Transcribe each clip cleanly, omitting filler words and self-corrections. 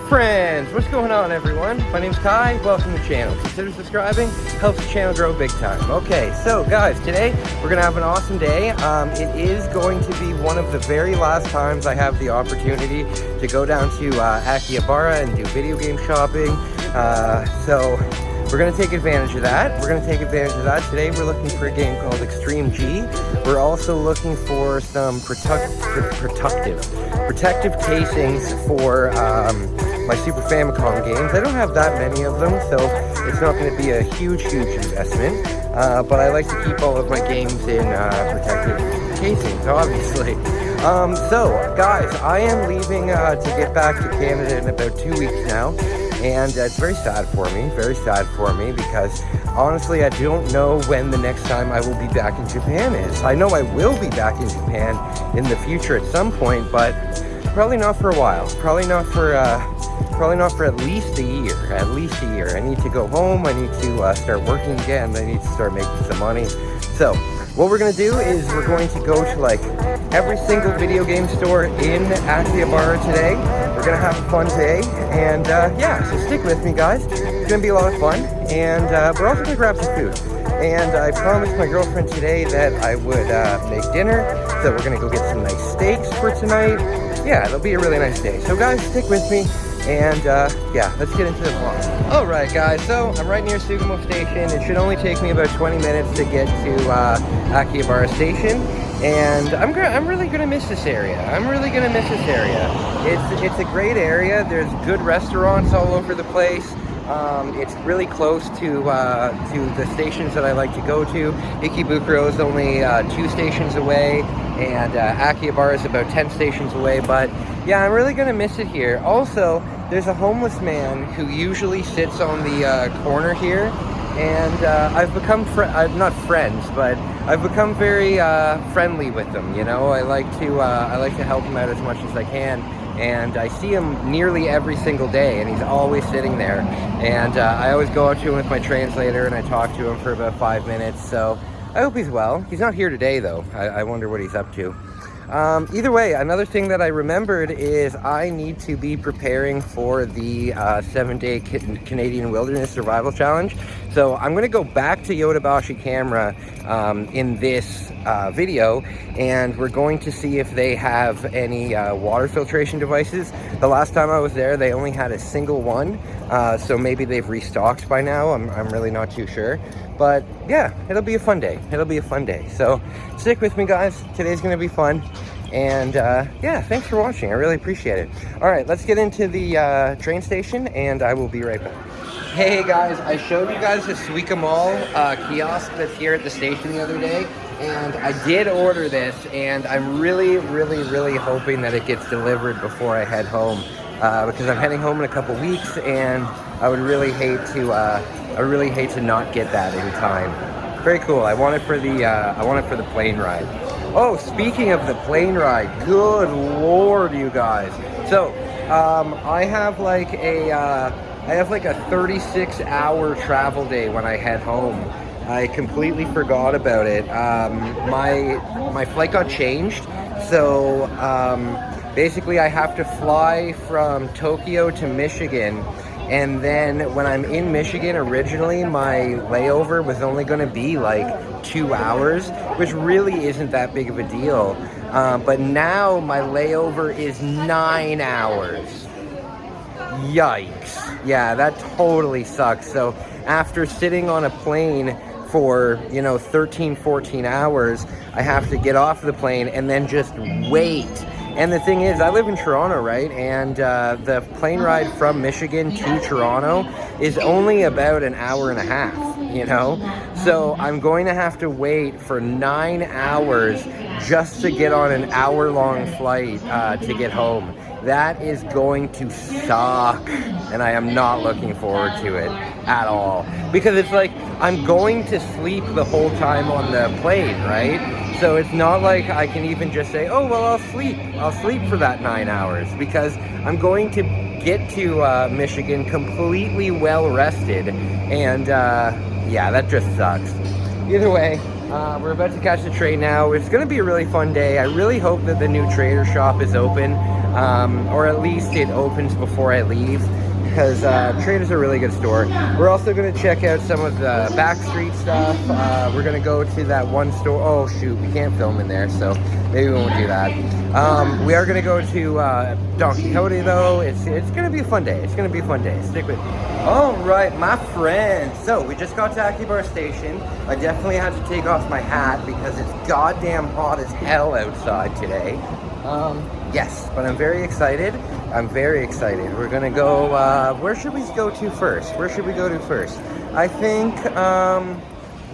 friends, what's going on everyone? My name's Kai, welcome to the channel. Consider subscribing, helps the channel grow big time. Okay, so guys, today we're gonna have an awesome day. It is going to be one of the very last times I have the opportunity to go down to Akihabara and do video game shopping. So we're gonna take advantage of that. Today we're looking for a game called Extreme G. We're also looking for some protective casings for my Super Famicom games. I don't have that many of them, so it's not going to be a huge investment. But I like to keep all of my games in protective casings, obviously. So, guys, I am leaving to get back to Canada in about 2 weeks now. And it's very sad for me, because honestly, I don't know when the next time I will be back in Japan is. I know I will be back in Japan in the future at some point, but probably not for a while. Probably not for at least a year. I need to go home. I need to start working again. I need to start making some money. So what we're gonna do is we're going to go to like every single video game store in Akihabara today. We're gonna have a fun day, and yeah, so stick with me, guys. It's gonna be a lot of fun, and we're also gonna grab some food. And I promised my girlfriend today that I would make dinner, so we're gonna go get some nice steaks for tonight. Yeah, it'll be a really nice day. So guys, stick with me, and yeah, let's get into the vlog. Alright guys, so I'm right near Suica Mall station. It should only take me about 20 minutes to get to Akihabara station. And I'm really gonna miss this area. It's a great area. There's good restaurants all over the place. It's really close to the stations that I like to go to. Ikebukuro is only 2 stations away, and Akihabara is about 10 stations away. But yeah, I'm really gonna miss it here. Also, there's a homeless man who usually sits on the corner here. And I've become not friends, but I've become very friendly with them. You know, I like to help him out as much as I can, and I see him nearly every single day, and he's always sitting there. And I always go up to him with my translator, and I talk to him for about 5 minutes. So I hope he's well. He's not here today, though. I wonder what he's up to. Either way, another thing that I remembered is I need to be preparing for the 7-day Canadian Wilderness Survival Challenge. So I'm going to go back to BIC Camera in this video, and we're going to see if they have any water filtration devices. The last time I was there, they only had a single one, so maybe they've restocked by now. I'm really not too sure. But yeah, it'll be a fun day. So stick with me, guys. Today's going to be fun. And yeah, thanks for watching. I really appreciate it. All right, let's get into the train station, and I will be right back. Hey guys, I showed you guys the Suica Mall kiosk that's here at the station the other day, and I did order this, and I'm really hoping that it gets delivered before I head home, because I'm heading home in a couple weeks, and I would really hate to not get that in time. Very cool. I want it for the plane ride. Oh, speaking of the plane ride, good lord, you guys. So I have like a 36-hour travel day when I head home. I completely forgot about it. My flight got changed, so basically I have to fly from Tokyo to Michigan, and then when I'm in Michigan, originally my layover was only going to be like 2 hours, which really isn't that big of a deal. But now my layover is 9 hours. Yikes. Yeah, that totally sucks. So after sitting on a plane for, 13, 14 hours, I have to get off the plane and then just wait. And the thing is, I live in Toronto, right? And the plane ride from Michigan to Toronto is only about an hour and a half, So I'm going to have to wait for 9 hours just to get on an hour-long flight to get home. That is going to suck, and I am not looking forward to it at all. Because it's like, I'm going to sleep the whole time on the plane, right? So it's not like I can even just say, oh, well, I'll sleep for that 9 hours, because I'm going to get to Michigan completely well rested, and yeah, that just sucks. Either way, We're about to catch the train now. It's going to be a really fun day. I really hope that the new trader shop is open, or at least it opens before I leave, because Trader's a really good store. We're also going to check out some of the backstreet stuff. We're going to go to that one store. Oh shoot, we can't film in there, so maybe we won't do that. We are going to go to Don Quixote though. It's going to be a fun day. It's going to be a fun day. Stick with me. All right, my friends. So we just got to Akihabara station. I definitely had to take off my hat because it's goddamn hot as hell outside today. Yes, but I'm very excited. I'm very excited. We're gonna go, where should we go to first? Where should we go to first? I think,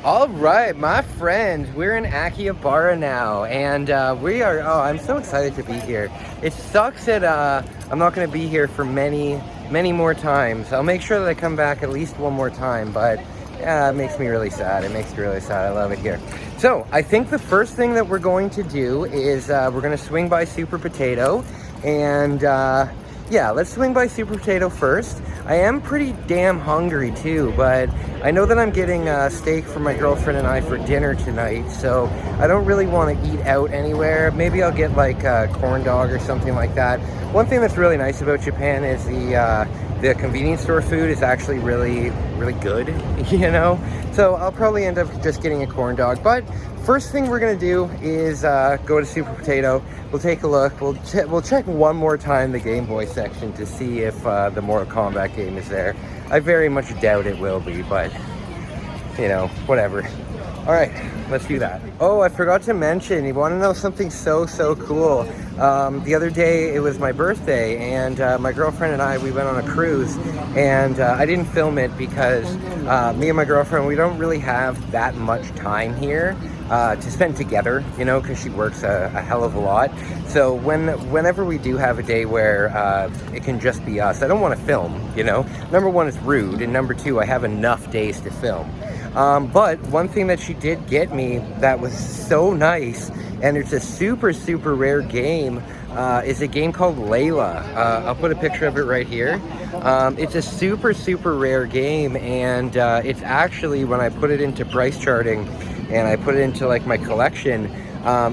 all right, my friends, we're in Akihabara now, and we are, oh, I'm so excited to be here. It sucks that I'm not gonna be here for many more times. I'll make sure that I come back at least one more time, but yeah, it makes me really sad. It makes me really sad. I love it here. So I think the first thing that we're going to do is we're going to swing by Super Potato, and yeah, let's swing by Super Potato first. I am pretty damn hungry too, but I know that I'm getting steak for my girlfriend and I for dinner tonight, so I don't really want to eat out anywhere. Maybe I'll get like a corn dog or something like that. One thing that's really nice about Japan is the convenience store food is actually really good, you know? So I'll probably end up just getting a corn dog. But first thing we're gonna do is go to Super Potato. We'll take a look. We'll check one more time the Game Boy section to see if the Mortal Kombat game is there. I very much doubt it will be, but you know, whatever. All right, let's do that. Oh, I forgot to mention, you want to know something so cool? The other day, it was my birthday, and my girlfriend and I, we went on a cruise, and I didn't film it because me and my girlfriend, we don't really have that much time here to spend together, you know, because she works a hell of a lot. So whenever we do have a day where it can just be us, I don't want to film, you know? Number one, it's rude, and number two, I have enough days to film. But one thing that she did get me that was so nice, and it's a super rare game, is a game called Layla. I'll put a picture of it right here. It's a super rare game, and it's actually, when I put it into price charting and I put it into like my collection,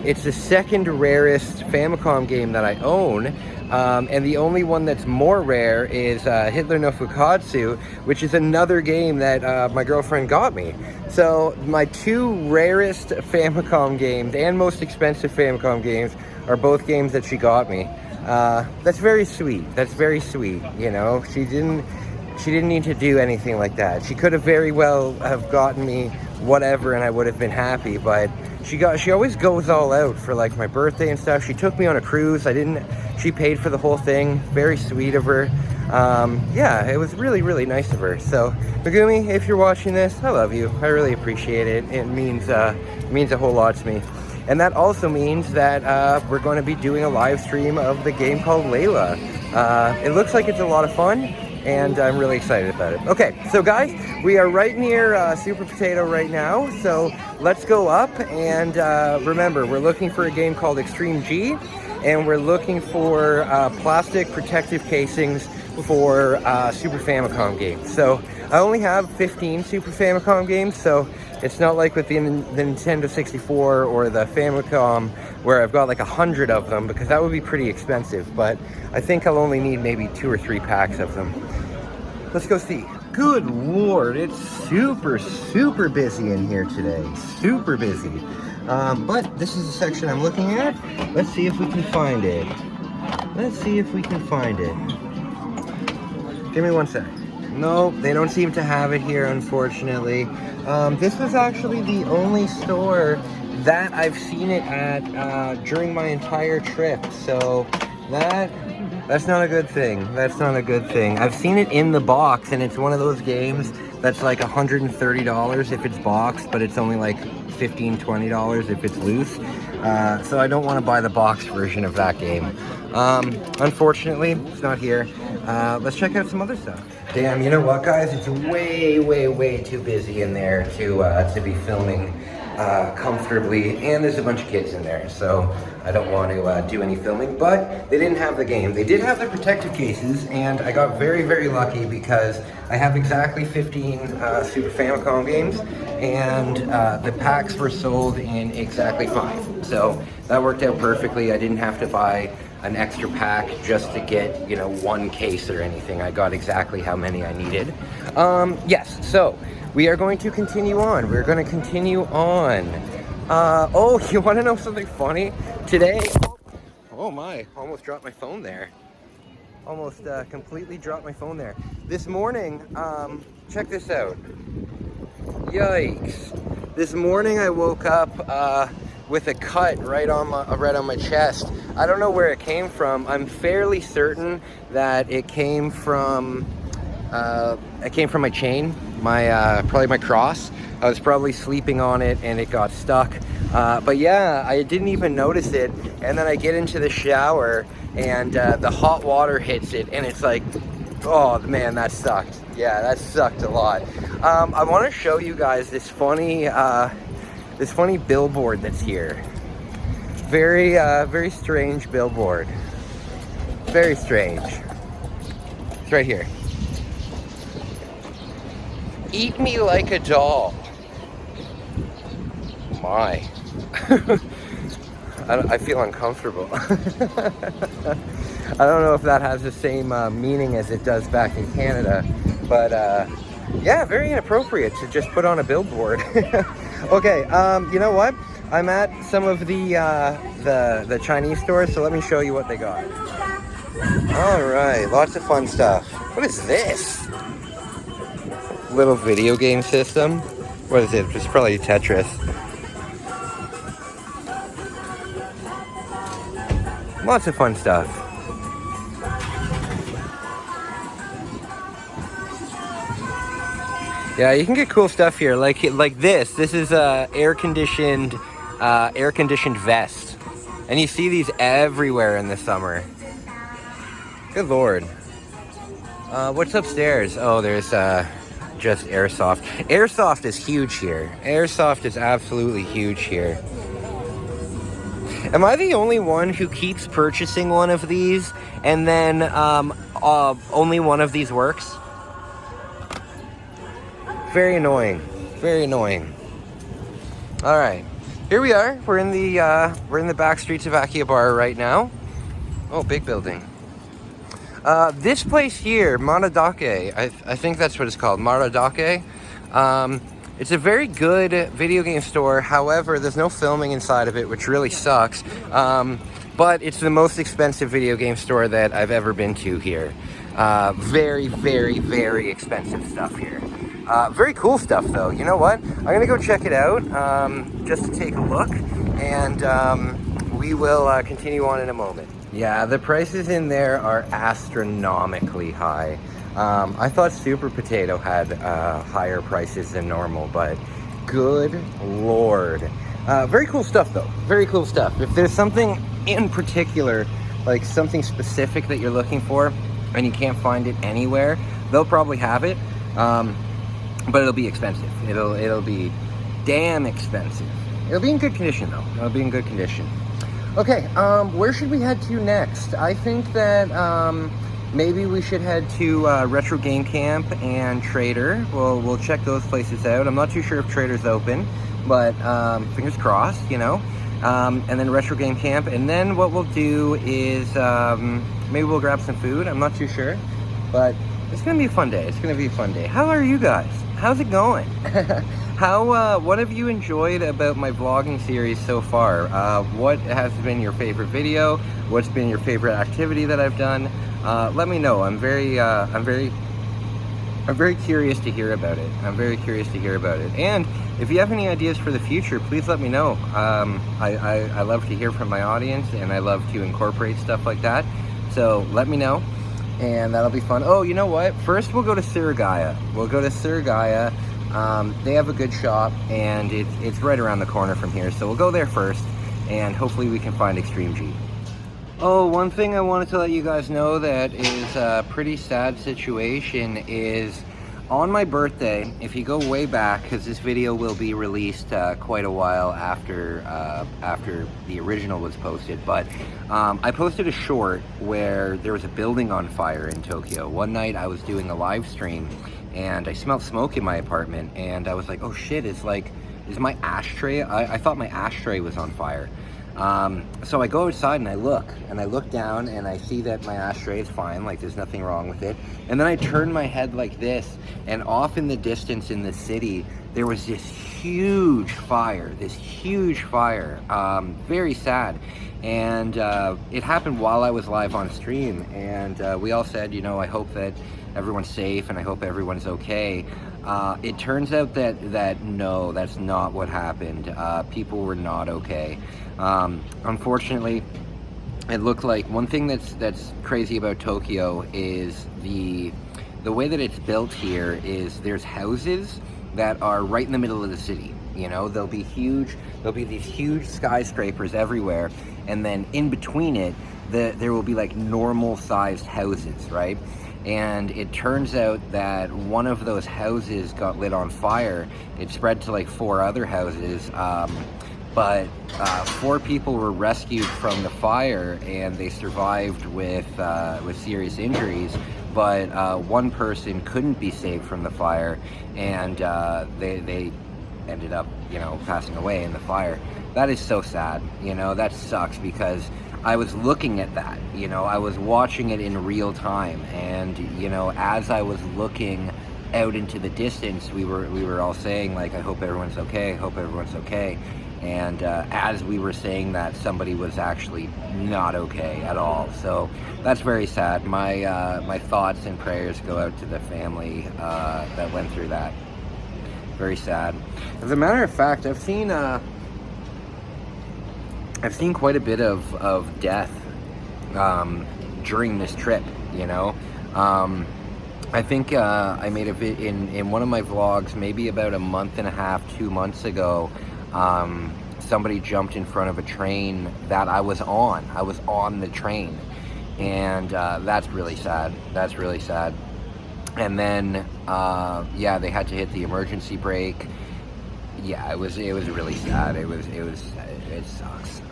it's the second rarest Famicom game that I own. And the only one that's more rare is Hitler no Fukatsu, which is another game that my girlfriend got me. So my two rarest Famicom games and most expensive Famicom games are both games that she got me. That's very sweet. That's very sweet. You know, she didn't need to do anything like that. She could have very well have gotten me whatever and I would have been happy, but she always goes all out for like my birthday and stuff. She took me on a cruise. She paid for the whole thing. Very sweet of her. Yeah, it was really nice of her. So Megumi, if you're watching this, I love you. I really appreciate it. It means a whole lot to me. And that also means that we're going to be doing a live stream of the game called Layla. It looks like it's a lot of fun, and I'm really excited about it. Okay, so guys, we are right near Super Potato right now, so let's go up, and remember, we're looking for a game called Extreme G, and we're looking for plastic protective casings for Super Famicom games. So I only have 15 Super Famicom games, so it's not like with the Nintendo 64 or the Famicom where I've got like 100 of them, because that would be pretty expensive, but I think I'll only need maybe 2 or 3 packs of them. Let's go see. Good Lord, it's super busy in here today. Super busy. But this is the section I'm looking at. Let's see if we can find it. Let's see if we can find it. Give me one sec. No, they don't seem to have it here, unfortunately. This was actually the only store that I've seen it at during my entire trip. So that's not a good thing. That's not a good thing. I've seen it in the box, and it's one of those games that's like $130 if it's boxed, but it's only like $15, $20 if it's loose. So I don't want to buy the box version of that game. Unfortunately, it's not here. Let's check out some other stuff. Damn, you know what, guys? It's way too busy in there to be filming. comfortably, and there's a bunch of kids in there, so I don't want to do any filming. But they didn't have the game. They did have the protective cases, and I got very, very lucky because I have exactly 15 Super Famicom games, and the packs were sold in exactly 5. So that worked out perfectly. I didn't have to buy an extra pack just to get, you know, 1 case or anything. I got exactly how many I needed. Yes, so we are going to continue on. We're going to continue on. Oh, you want to know something funny? Today, oh my, almost dropped my phone there. Almost completely dropped my phone there. This morning, check this out. Yikes. This morning I woke up with a cut right on my chest. I don't know where it came from. I'm fairly certain that it came from my chain, probably my cross. I was probably sleeping on it and it got stuck. But yeah, I didn't even notice it. And then I get into the shower and the hot water hits it, and it's like, oh man, that sucked. Yeah, that sucked a lot. I want to show you guys this funny billboard that's here. Very strange billboard. Very strange. It's right here. Eat me like a doll. My. I feel uncomfortable. I don't know if that has the same meaning as it does back in Canada, but yeah, very inappropriate to just put on a billboard. Okay, you know what? I'm at some of the Chinese stores, so let me show you what they got. All right, lots of fun stuff. What is this? Little video game system. What is it? It's probably Tetris. Lots of fun stuff. Yeah, you can get cool stuff here, like this. This is a air-conditioned vest, and you see these everywhere in the summer. Good lord. What's upstairs? Oh, there's just airsoft. Airsoft is huge here. Airsoft is absolutely huge here. Am I the only one who keeps purchasing one of these and then only one of these works? Very annoying. Very annoying. All right, here we are. We're in the back streets of Akihabara right now. Oh, big building. This place here, Maradake, I think that's what it's called, Maradake. It's a very good video game store. However, there's no filming inside of it, which really sucks. But it's the most expensive video game store that I've ever been to here. Very, very, very expensive stuff here. Very cool stuff though. You know what? I'm gonna go check it out just to take a look, and we will continue on in a moment. Yeah, the prices in there are astronomically high. I thought Super Potato had higher prices than normal, but good lord. Very cool stuff though, very cool stuff. If there's something in particular, like something specific that you're looking for and you can't find it anywhere, they'll probably have it, but it'll be expensive. It'll be damn expensive. It'll be in good condition though. It'll be in good condition. Okay, where should we head to next? I think that maybe we should head to Retro Game Camp and Trader. We'll check those places out. I'm not too sure if Trader's open, but fingers crossed, you know. And then Retro Game Camp, and then what we'll do is maybe we'll grab some food. I'm not too sure, but it's gonna be a fun day. It's gonna be a fun day. How are you guys? How's it going? What have you enjoyed about my vlogging series so far? What has been your favorite video? What's been your favorite activity that I've done? Let me know. I'm very curious to hear about it. I'm very curious to hear about it. And if you have any ideas for the future, please let me know. I love to hear from my audience, and I love to incorporate stuff like that. So let me know, and that'll be fun. Oh, you know what? First, we'll go to Surigaya. We'll go to Surigaya. They have a good shop, and it's right around the corner from here. So we'll go there first, and hopefully we can find Extreme G. Oh, one thing I wanted to let you guys know that is a pretty sad situation is on my birthday, if you go way back, because this video will be released quite a while after after the original was posted, but I posted a short where there was a building on fire in Tokyo. One night I was doing a live stream and I smelled smoke in my apartment, and I was like, oh shit, is my ashtray, I thought my ashtray was on fire. So I go outside and I look down and I see that my ashtray is fine, like there's nothing wrong with it. And then I turn my head like this, and off in the distance in the city, there was this huge fire, very sad. And it happened while I was live on stream, and we all said, you know, I hope that everyone's safe and I hope everyone's okay. It turns out that no, that's not what happened. People were not okay. Unfortunately, it looked like one thing that's crazy about Tokyo is the way that it's built here is there's houses that are right in the middle of the city. You know, there'll be these huge skyscrapers everywhere, and then in between it, there will be like normal sized houses, right? And it turns out that one of those houses got lit on fire. It spread to like 4 other houses, but 4 people were rescued from the fire, and they survived with serious injuries. But 1 person couldn't be saved from the fire, and they ended up, you know, passing away in the fire. That is so sad. You know, that sucks, because I was looking at that, you know, I was watching it in real time, and, you know, as I was looking out into the distance, we were all saying, like, I hope everyone's okay, I hope everyone's okay. And as we were saying that, somebody was actually not okay at all. So that's very sad. My thoughts and prayers go out to the family that went through that. Very sad. As a matter of fact, I've seen quite a bit of death during this trip, you know. I think I made a vid in one of my vlogs maybe about a month and a half, 2 months ago. Somebody jumped in front of a train that I was on. I was on the train, and that's really sad. That's really sad. And then yeah, they had to hit the emergency brake. Yeah, it was really sad. It sucks.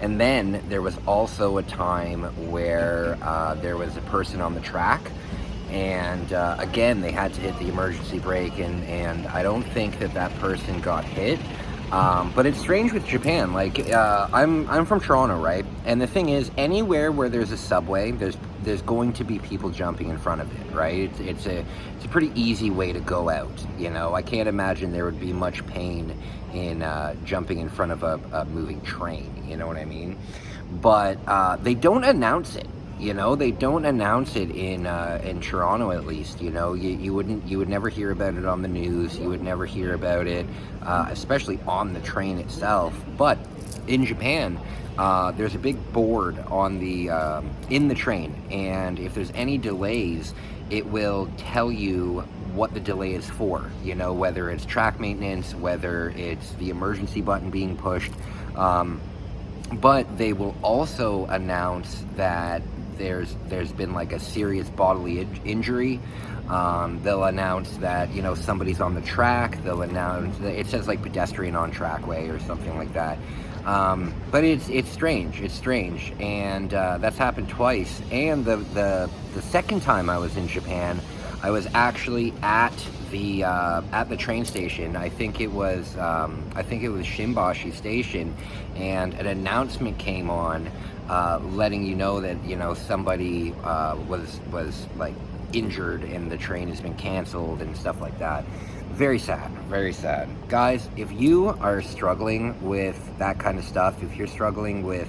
And then there was also a time where there was a person on the track, and again, they had to hit the emergency brake, and I don't think that person got hit. But it's strange with Japan. Like, I'm from Toronto, right? And the thing is, anywhere where there's a subway, there's going to be people jumping in front of it, right? It's a pretty easy way to go out, you know? I can't imagine there would be much pain in jumping in front of a moving train, you know what I mean? But they don't announce it, you know? They don't announce it in Toronto, at least, you know? You would never hear about it on the news. You would never hear about it, especially on the train itself. But in Japan, there's a big board on the in the train, and if there's any delays, it will tell you what the delay is for, you know, whether it's track maintenance, whether it's the emergency button being pushed. But they will also announce that there's been like a serious bodily injury. They'll announce that, you know, somebody's on the track. They'll announce that it says like pedestrian on trackway or something like that. But it's strange, and that's happened twice. And the second time I was in Japan, I was actually at the train station. I think it was Shimbashi Station, and an announcement came on letting you know that, you know, somebody was like injured and the train has been canceled and stuff like that. Very sad, very sad. Guys, if you are struggling with that kind of stuff, if you're struggling with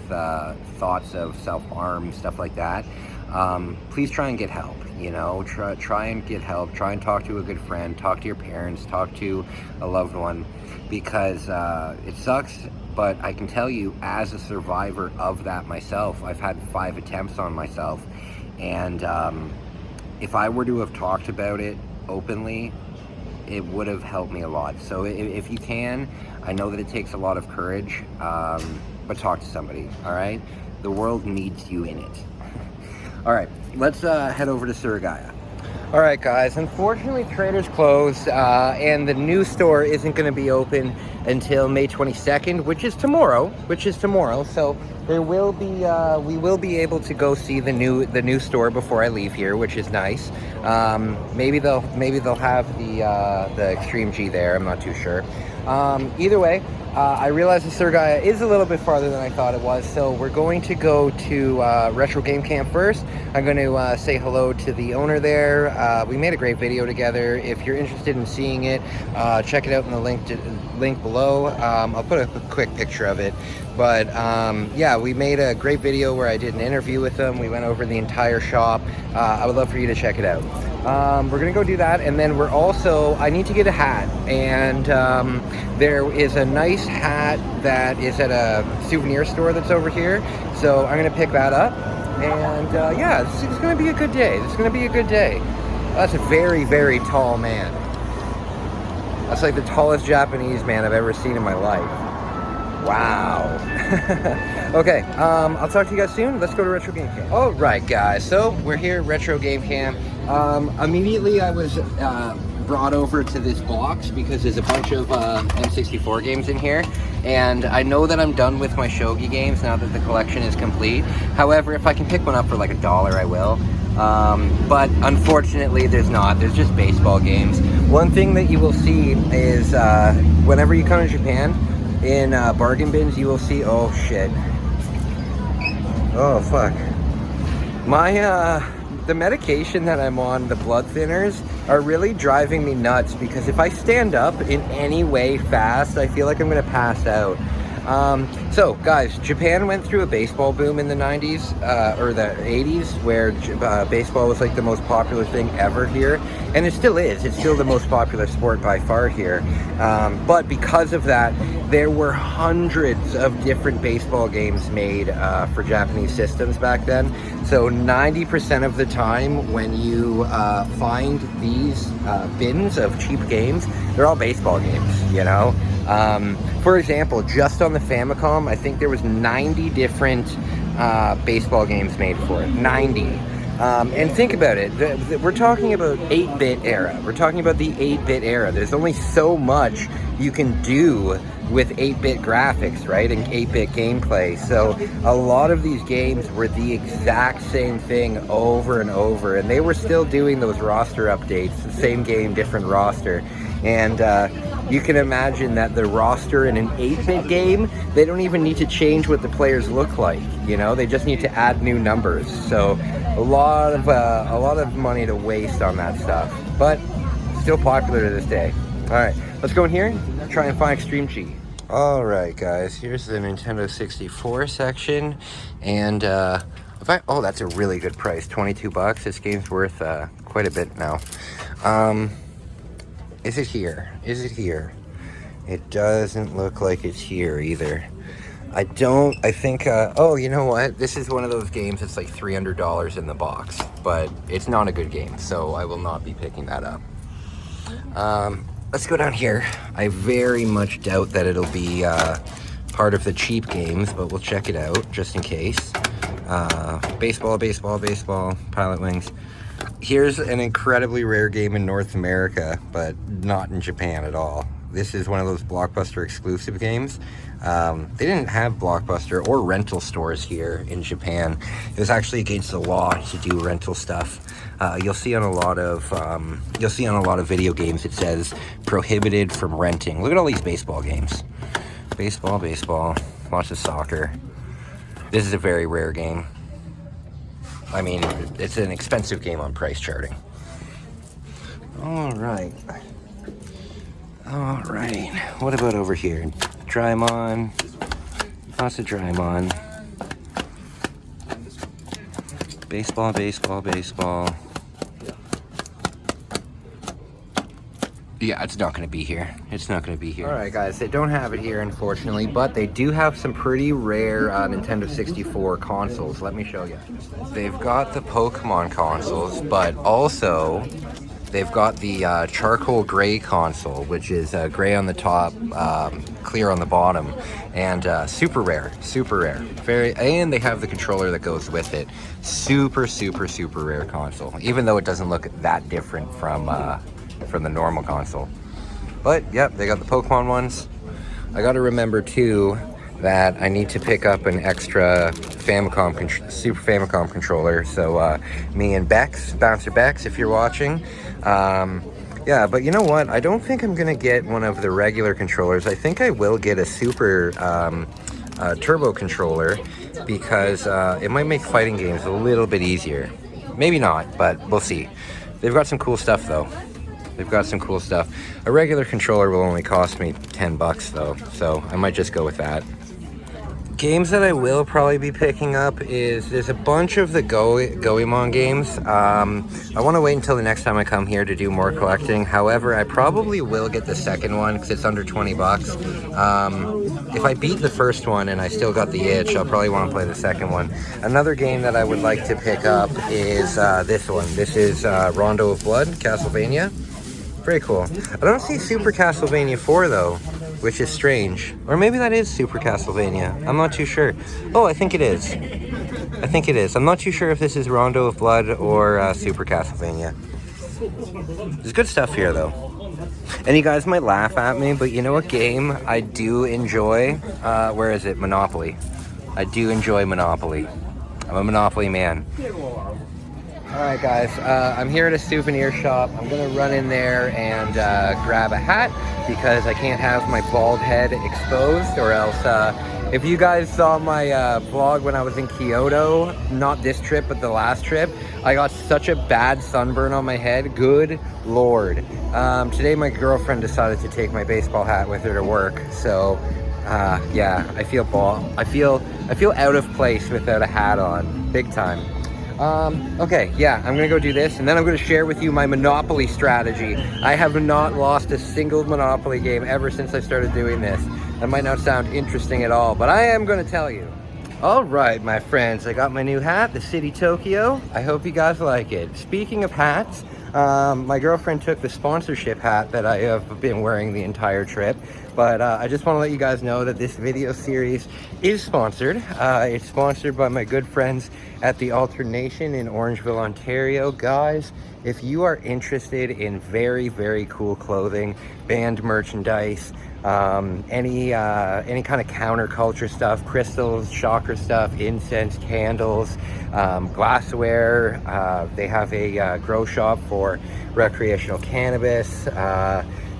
thoughts of self-harm, stuff like that, please try and get help, you know, try and get help, try and talk to a good friend, talk to your parents, talk to a loved one, because it sucks, but I can tell you, as a survivor of that myself, I've had 5 attempts on myself, and if I were to have talked about it openly, it would have helped me a lot. So if you can, I know that it takes a lot of courage, but talk to somebody, all right? The world needs you in it. All right, let's head over to Surigaya. All right, guys, unfortunately Trader's closed, and the new store isn't going to be open until May 22nd, which is tomorrow, so there will be, we will be able to go see the new store before I leave here, which is nice. Maybe they'll have the Extreme G there, I'm not too sure. Either way, I realize the Surgaya is a little bit farther than I thought it was, so we're going to go to Retro Game Camp first. I'm going to say hello to the owner there. We made a great video together. If you're interested in seeing it, check it out in the link below. I'll put a quick picture of it. But yeah, we made a great video where I did an interview with them. We went over the entire shop. I would love for you to check it out. We're gonna go do that, and then I need to get a hat, and there is a nice hat that is at a souvenir store that's over here, so I'm gonna pick that up, and yeah, it's gonna be a good day. It's gonna be a good day. That's a very, very tall man. That's like the tallest Japanese man I've ever seen in my life. Wow. Okay, I'll talk to you guys soon. Let's go to Retro Game Camp. All right, guys, so we're here at Retro Game Camp. Immediately I was brought over to this box because there's a bunch of N64 games in here, and I know that I'm done with my shogi games now that the collection is complete. However, if I can pick one up for like $1, I will. But unfortunately there's not. There's just baseball games. One thing that you will see is whenever you come to Japan, in bargain bins you will see, oh shit, oh fuck, my the medication that I'm on, the blood thinners, are really driving me nuts, because if I stand up in any way fast, I feel like I'm gonna pass out. So guys, Japan went through a baseball boom in the 90s or the 80s, where baseball was like the most popular thing ever here, and it still is. It's still the most popular sport by far here, but because of that, there were hundreds of different baseball games made for Japanese systems back then. So 90% of the time when you find these bins of cheap games, they're all baseball games, you know? For example, just on the Famicom, I think there was 90 different baseball games made for it. 90. And think about it, we're talking about 8-bit era. We're talking about the 8-bit era. There's only so much you can do with 8-bit graphics, right, and 8-bit gameplay. So a lot of these games were the exact same thing over and over, and they were still doing those roster updates, the same game, different roster. And you can imagine that the roster in an 8-bit game, they don't even need to change what the players look like, you know, they just need to add new numbers. So a lot of money to waste on that stuff, but still popular to this day. All right, let's go in here and try and find Extreme G. All right, guys, here's the Nintendo 64 section, and oh, that's a really good price, 22 bucks. This game's worth quite a bit now. Is it here? Is it here? It doesn't look like it's here either. I think, oh, you know what? This is one of those games that's like $300 in the box, but it's not a good game, so I will not be picking that up. Let's go down here. I very much doubt that it'll be part of the cheap games, but we'll check it out just in case. Baseball, Pilot Wings. Here's an incredibly rare game in North America, but not in Japan at all. This is one of those Blockbuster exclusive games. They didn't have Blockbuster or rental stores here in Japan. It was actually against the law to do rental stuff. You'll see on a lot of video games it says prohibited from renting. Look at all these baseball games. Baseball, lots of soccer. This is a very rare game. I mean, it's an expensive game on price charting. All right. What about over here? Drymon. Lots of Drymon. Baseball. Yeah, it's not going to be here. All right, guys, they don't have it here, unfortunately, but they do have some pretty rare Nintendo 64 consoles. Let me show you. They've got the Pokemon consoles, but also they've got the charcoal gray console, which is gray on the top, clear on the bottom, and super rare, and they have the controller that goes with it. Super rare console, even though it doesn't look that different from the normal console. But yep, they got the Pokemon ones. I got to remember too that I need to pick up an extra Super Famicom controller. So me and Bex, Bouncer Bex, if you're watching, yeah. But you know what? I don't think I'm gonna get one of the regular controllers. I think I will get a Super Turbo controller because it might make fighting games a little bit easier. Maybe not, but we'll see. They've got some cool stuff though. They've got some cool stuff. A regular controller will only cost me 10 bucks though, so I might just go with that. Games that I will probably be picking up there's a bunch of the Goemon games. I want to wait until the next time I come here to do more collecting. However, I probably will get the second one because it's under 20 bucks. If I beat the first one and I still got the itch, I'll probably want to play the second one. Another game that I would like to pick up is this one. This is Rondo of Blood, Castlevania. Very cool. I don't see Super Castlevania 4 though, which is strange. Or maybe that is Super Castlevania. I'm not too sure. Oh, I think it is. I think it is. I'm not too sure if this is Rondo of Blood or Super Castlevania. There's good stuff here though. And you guys might laugh at me, but you know what game I do enjoy? Where is it? Monopoly. I do enjoy Monopoly. I'm a Monopoly man. Alright guys, I'm here at a souvenir shop. I'm gonna run in there and grab a hat because I can't have my bald head exposed, or else if you guys saw my vlog when I was in Kyoto, not this trip but the last trip, I got such a bad sunburn on my head. Good lord. Today my girlfriend decided to take my baseball hat with her to work, so yeah, I feel out of place without a hat on, big time. Okay, yeah, I'm gonna go do this, and then I'm gonna share with you my Monopoly strategy. I have not lost a single Monopoly game ever since I started doing this. That might not sound interesting at all, but I am gonna tell you. All right, my friends, I got my new hat, the City Tokyo. I hope you guys like it. Speaking of hats, my girlfriend took the sponsorship hat that I have been wearing the entire trip, but I just want to let you guys know that this video series is sponsored. It's sponsored by my good friends at the Alternation in Orangeville, Ontario. Guys, if you are interested in very cool clothing, band merchandise, any kind of counterculture stuff, crystals, chakra stuff, incense, candles, glassware, they have a grow shop for recreational cannabis.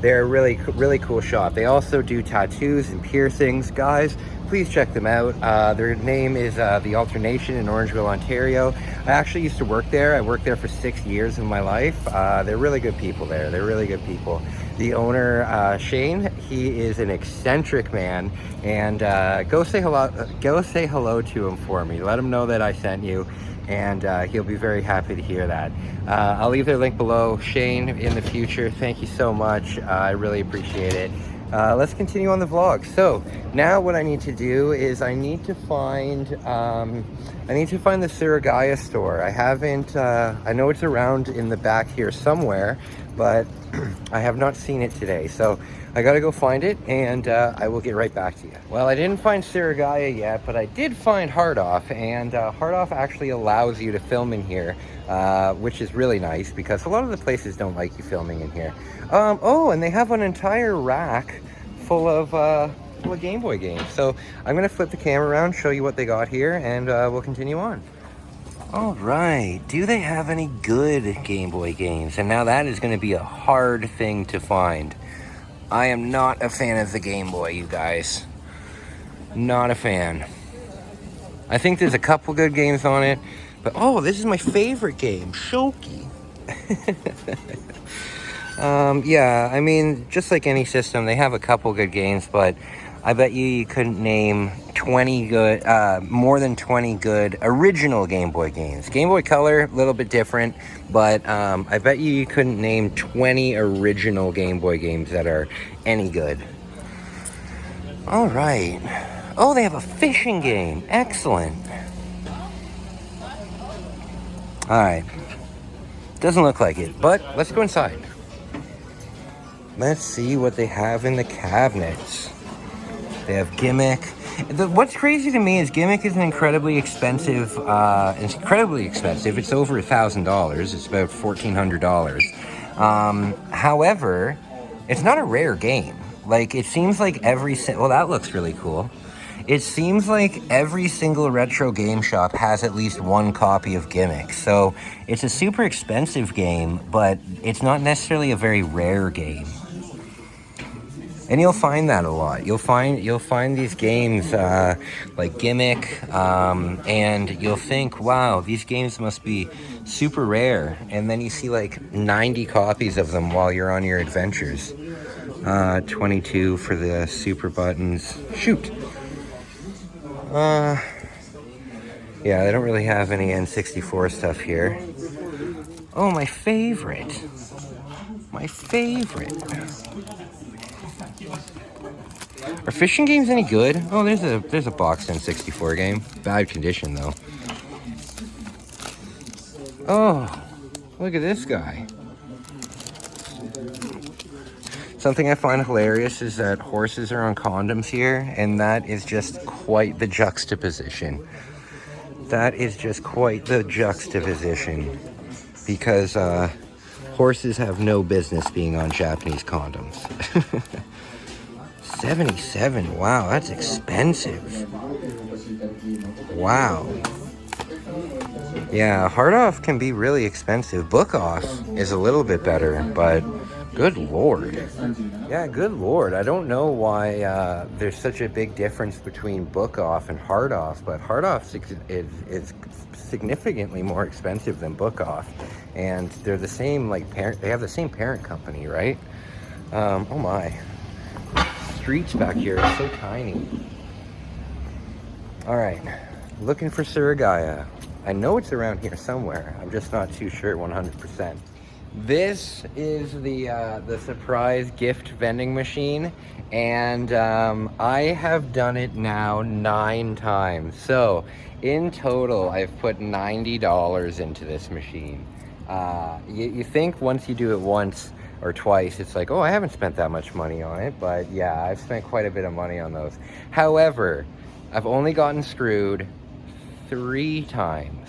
They're a really cool shop. They also do tattoos and piercings. Guys, please check them out. Their name is the Alternation in Orangeville, Ontario. I actually used to work there. I worked there for 6 years of my life. They're really good people there. They're really good people. The owner, Shane, he is an eccentric man, and go say hello to him for me. Let him know that I sent you, and he'll be very happy to hear that. I'll leave their link below. Shane, in the future, thank you so much. I really appreciate it. Let's continue on the vlog. So now what I need to do is I need to find the Suragaya store. I haven't, I know it's around in the back here somewhere, but I have not seen it today. So I gotta go find it, and I will get right back to you. Well, I didn't find Suragaya yet, but I did find Hardoff, and Hardoff actually allows you to film in here, which is really nice because a lot of the places don't like you filming in here. Oh, and they have an entire rack full of Game Boy games. So I'm gonna flip the camera around, show you what they got here, and we'll continue on. All right, do they have any good Game Boy games? And now that is gonna be a hard thing to find. I am not a fan of the Game Boy, you guys. Not a fan. I think there's a couple good games on it, but oh, this is my favorite game, Shoki. Yeah, I mean, just like any system, they have a couple good games, but I bet you couldn't name 20 good, more than 20 good original Game Boy games. Game Boy Color, a little bit different, but I bet you couldn't name 20 original Game Boy games that are any good. All right. Oh, they have a fishing game. Excellent. All right. Doesn't look like it, but let's go inside. Let's see what they have in the cabinets. They have Gimmick. What's crazy to me is Gimmick is an incredibly expensive. It's incredibly expensive. It's over $1,000. It's about $1,400. However, it's not a rare game. Like, it seems like well, that looks really cool. It seems like every single retro game shop has at least one copy of Gimmick. So it's a super expensive game, but it's not necessarily a very rare game. And you'll find that a lot. You'll find these games like Gimmick, and you'll think, wow, these games must be super rare. And then you see like 90 copies of them while you're on your adventures. 22 for the super buttons. Shoot. Yeah, they don't really have any N64 stuff here. Oh, my favorite. My favorite. Are fishing games any good? Oh, there's a boxed N64 game. Bad condition though. Oh, look at this guy. Something I find hilarious is that horses are on condoms here, and that is just quite the juxtaposition. That is just quite the juxtaposition, because horses have no business being on Japanese condoms. 77, wow, that's expensive. Wow. Yeah, hard off can be really expensive. Book off is a little bit better, but good lord. Yeah, good lord. I don't know why there's such a big difference between book off and hard off, but hard off is significantly more expensive than book off. And they're the same, like, parent, they have the same parent company, right? Oh my. Streets back here are so tiny. All right, looking for Surigaya. I know it's around here somewhere. I'm just not too sure 100%. This is the surprise gift vending machine, and I have done it now 9 times. So in total, I've put $90 into this machine. You think once you do it once or twice, it's like, oh, I haven't spent that much money on it, but yeah, I've spent quite a bit of money on those. However, I've only gotten screwed 3 times.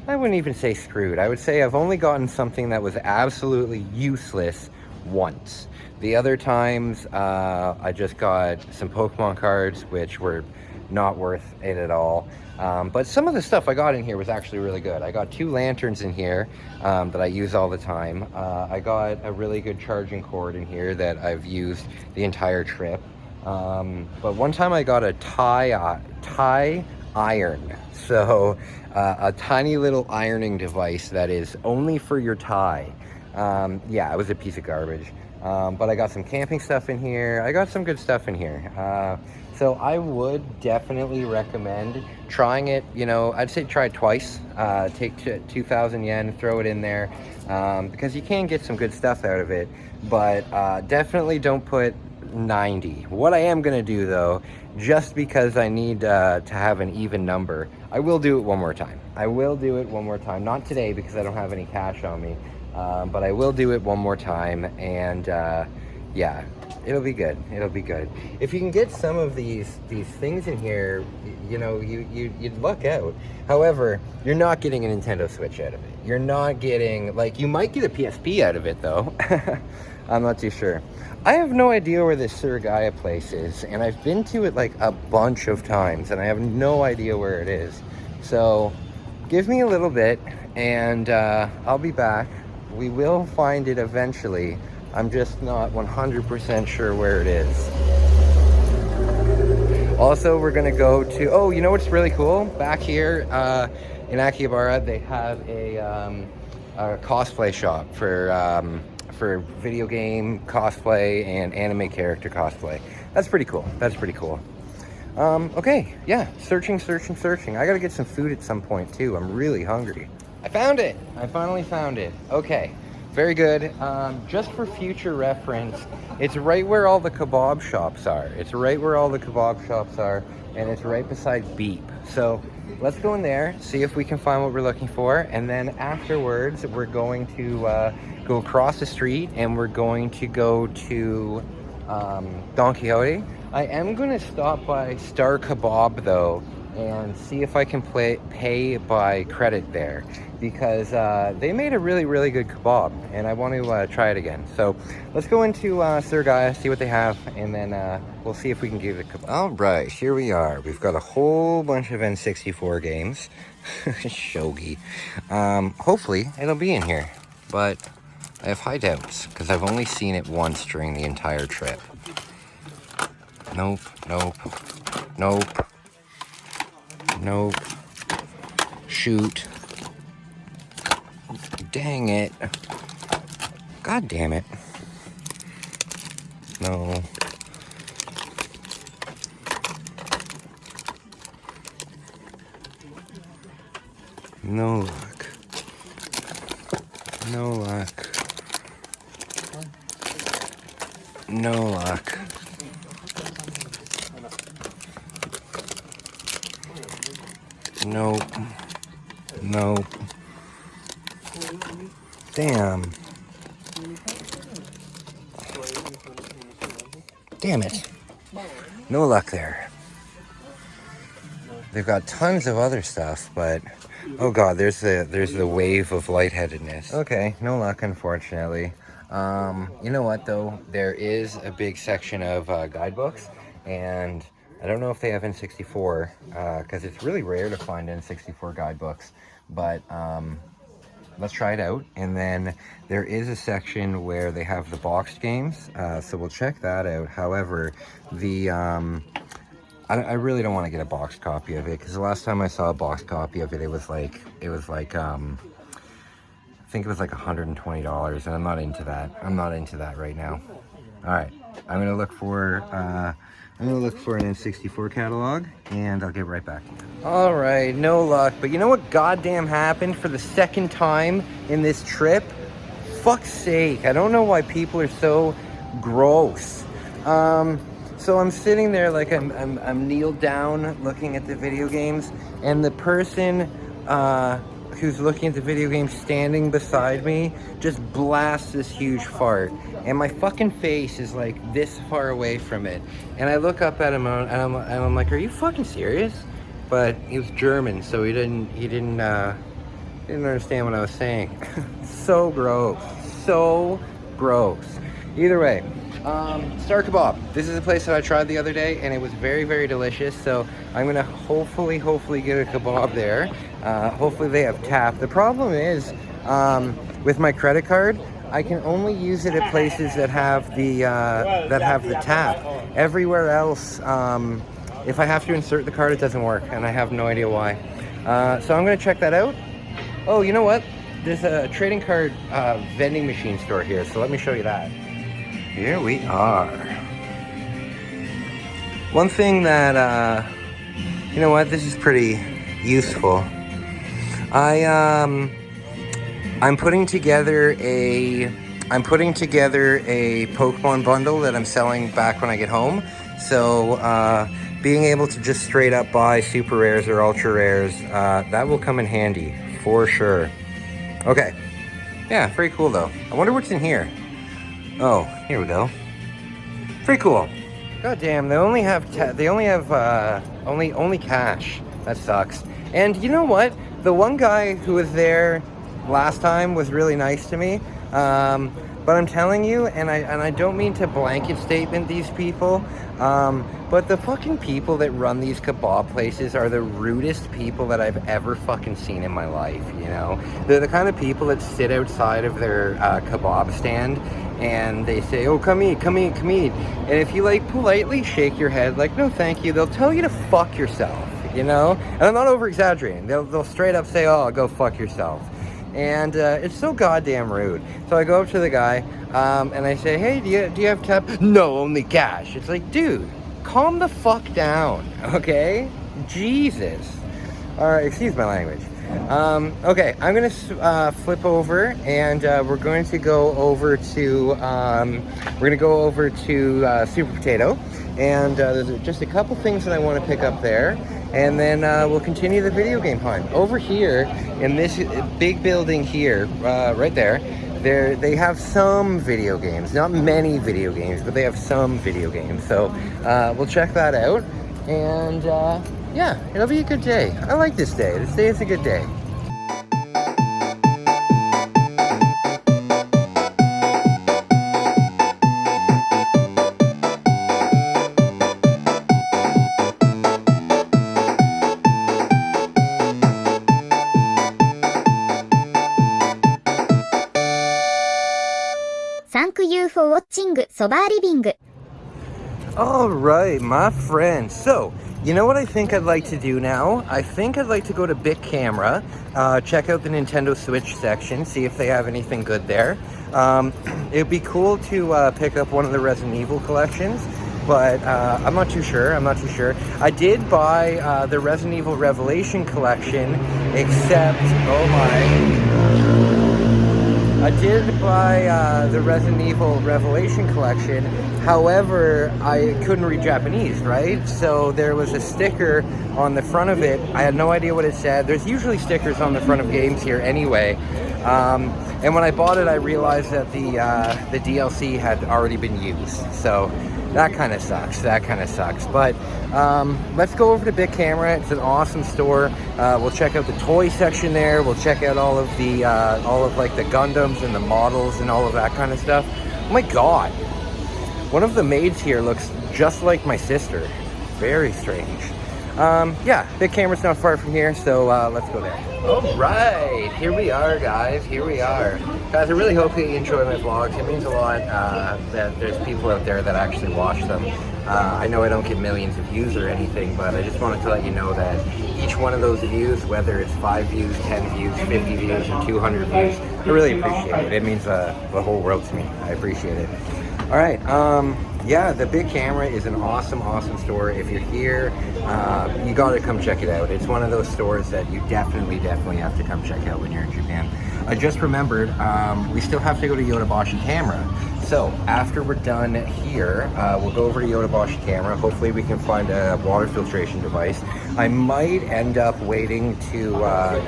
I wouldn't even say screwed. I would say I've only gotten something that was absolutely useless once. The other times, I just got some Pokemon cards, which were not worth it at all. But some of the stuff I got in here was actually really good. I got 2 lanterns in here that I use all the time. I got a really good charging cord in here that I've used the entire trip. But one time I got a tie iron. So a tiny little ironing device that is only for your tie. Yeah, it was a piece of garbage. But I got some camping stuff in here. I got some good stuff in here. So I would definitely recommend trying it. You know, I'd say try it twice. Take 2,000 yen, throw it in there, because you can get some good stuff out of it. But definitely don't put 90. What I am gonna do though, just because I need to have an even number, I will do it one more time. I will do it one more time. Not today because I don't have any cash on me, but I will do it one more time, and yeah, it'll be good. It'll be good. If you can get some of these things in here, you know, you'd luck out. However, you're not getting a Nintendo Switch out of it. You're not getting, like, you might get a PSP out of it though. I'm not too sure. I have no idea where this Surigaya place is, and I've been to it like a bunch of times, and I have no idea where it is. So give me a little bit, and I'll be back. We will find it eventually. I'm just not 100% sure where it is. Also, we're gonna go to, oh, you know what's really cool? Back here in Akihabara, they have a cosplay shop for video game cosplay and anime character cosplay. That's pretty cool. That's pretty cool. Okay, yeah, searching. I gotta get some food at some point too. I'm really hungry. I found it. I finally found it. Okay, very good. Just for future reference, it's right where all the kebab shops are. It's right where all the kebab shops are, and it's right beside Beep. So let's go in there, see if we can find what we're looking for, and then afterwards we're going to go across the street and we're going to go to Don Quixote. I am going to stop by Star Kebab though and see if I can pay by credit there, because they made a really good kebab and I want to try it again. So let's go into Surgaya, see what they have, and then we'll see if we can give it a kebab. All right, here we are. We've got a whole bunch of N64 games. Shogi. Hopefully it'll be in here, but I have high doubts because I've only seen it once during the entire trip. Nope, nope, nope, nope. Shoot. Dang it. God damn it. No. No luck. No luck. No luck. Nope. Nope. Damn. Damn it. No luck there. They've got tons of other stuff, but oh god, there's the wave of lightheadedness. Okay, no luck, unfortunately. You know what though? There is a big section of guidebooks, and I don't know if they have N64, because it's really rare to find N64 guidebooks, but let's try it out. And then there is a section where they have the boxed games, so we'll check that out. However, the I really don't want to get a boxed copy of it, because the last time I saw a boxed copy of it, it was like I think it was like $120, and I'm not into that. I'm not into that right now. All right, I'm gonna look for an N64 catalog, and I'll get right back to you. All right, no luck, but you know what goddamn happened for the second time in this trip? Fuck's sake, I don't know why people are so gross. So I'm sitting there like I'm kneeled down looking at the video games, and the person who's looking at the video game standing beside me just blasts this huge fart, and my fucking face is like this far away from it, and I look up at him and I'm like, are you fucking serious? But he was German, so he didn't understand what I was saying. So gross, so gross. Either way, Star Kebab. This is a place that I tried the other day, and it was very delicious. So I'm gonna hopefully get a kebab there. Hopefully they have tap. The problem is, with my credit card, I can only use it at places that have the tap. Everywhere else, if I have to insert the card, it doesn't work, and I have no idea why. So I'm gonna check that out. Oh, you know what? There's a trading card vending machine store here, so let me show you that. Here we are. One thing that, you know what, this is pretty useful. I'm putting together a Pokemon bundle that I'm selling back when I get home. So, being able to just straight up buy super rares or ultra rares, that will come in handy for sure. Okay. Yeah, very cool though. I wonder what's in here. Oh, here we go. Pretty cool. God damn, they only have only cash. That sucks. And you know what? The one guy who was there last time was really nice to me. But I'm telling you, and I don't mean to blanket statement these people, but the fucking people that run these kebab places are the rudest people that I've ever fucking seen in my life, you know? They're the kind of people that sit outside of their kebab stand and they say, oh, come eat. And if you like politely shake your head like, no thank you, they'll tell you to fuck yourself, you know? And I'm not over exaggerating. They'll straight up say, oh, go fuck yourself. And it's so goddamn rude. So I go up to the guy and I say, hey, do you have tap? No, only cash. It's like, dude, calm the fuck down, okay? Jesus. All right, excuse my language. Okay, I'm gonna flip over, and we're going to go over to Super Potato, and there's just a couple things that I want to pick up there, and then we'll continue the video game hunt. Over here in this big building here, right there. They have some video games, not many video games, but they have some video games. So we'll check that out, and yeah, it'll be a good day. I like this day. This day is a good day. Thank you for watching Soba Living. All right, my friend. So, you know what I think I'd like to do now? I think I'd like to go to BIC Camera, check out the Nintendo Switch section, see if they have anything good there. It'd be cool to pick up one of the Resident Evil collections, but I'm not too sure. I did buy the Resident Evil Revelation collection, except, oh my... I did buy the Resident Evil Revelation collection, however, I couldn't read Japanese, right? So there was a sticker on the front of it. I had no idea what it said. There's usually stickers on the front of games here anyway. And when I bought it, I realized that the DLC had already been used. So that kind of sucks. But let's go over to BIC Camera. It's an awesome store. We'll check out the toy section there. We'll check out all of like the Gundams and the models and all of that kind of stuff. Oh my God. One of the maids here looks just like my sister. Very strange. Yeah, BIC Camera's not far from here, so let's go there. All right, here we are, guys. Here we are. Guys, I really hope you enjoy my vlogs. It means a lot that there's people out there that actually watch them. I know I don't get millions of views or anything, but I just wanted to let you know that each one of those views, whether it's 5 views, 10 views, 50 views, or 200 views, I really appreciate it. It means the whole world to me. I appreciate it. All right, yeah, the BIC Camera is an awesome store. If you're here, you gotta come check it out. It's one of those stores that you definitely have to come check out when you're in Japan. I just remembered, we still have to go to BIC Camera. So after we're done here, we'll go over to BIC Camera. Hopefully we can find a water filtration device. I might end up waiting to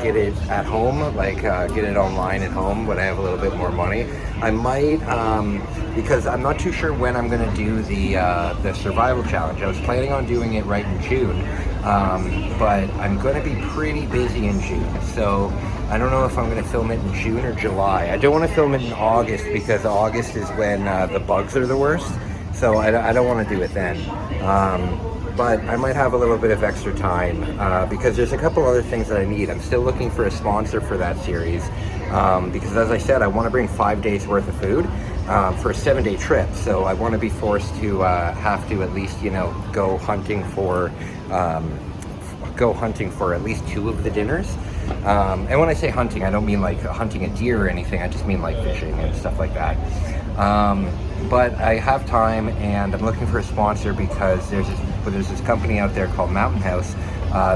get it at home, like get it online at home when I have a little bit more money. I might, because I'm not too sure when I'm gonna do the survival challenge. I was planning on doing it right in June, but I'm gonna be pretty busy in June. So I don't know if I'm going to film it in June or July. I don't want to film it in August because August is when the bugs are the worst. So I don't want to do it then. But I might have a little bit of extra time because there's a couple other things that I need. I'm still looking for a sponsor for that series because, as I said, I want to bring 5 days worth of food for a 7-day trip. So I want to be forced to have to at least, you know, go hunting for at least 2 of the dinners. And when I say hunting, I don't mean like hunting a deer or anything. I just mean like fishing and stuff like that. But I have time, and I'm looking for a sponsor because there's this company out there called Mountain House.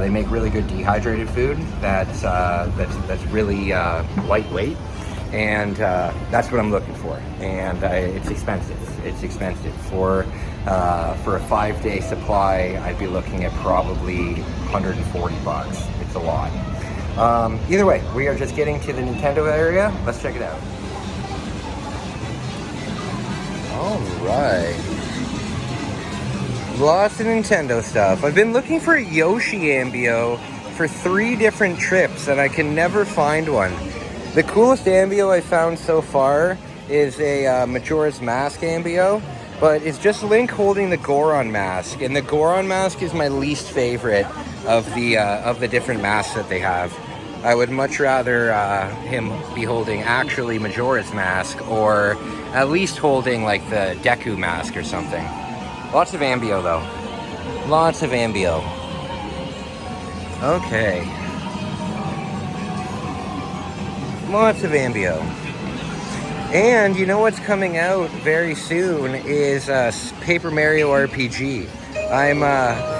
They make really good dehydrated food that's really lightweight, and that's what I'm looking for. And it's expensive. It's expensive for a 5-day supply. I'd be looking at probably $140. It's a lot. Either way, we are just getting to the Nintendo area. Let's check it out. All right. Lots of Nintendo stuff. I've been looking for a Yoshi Ambio for 3 different trips, and I can never find one. The coolest Ambio I found so far is a Majora's Mask Ambio, but it's just Link holding the Goron mask, and the Goron mask is my least favorite of the different masks that they have. I would much rather him be holding actually Majora's Mask, or at least holding like the Deku mask or something. Lots of Ambio though. Lots of Ambio. Okay. Lots of Ambio. And you know what's coming out very soon is Paper Mario RPG. I'm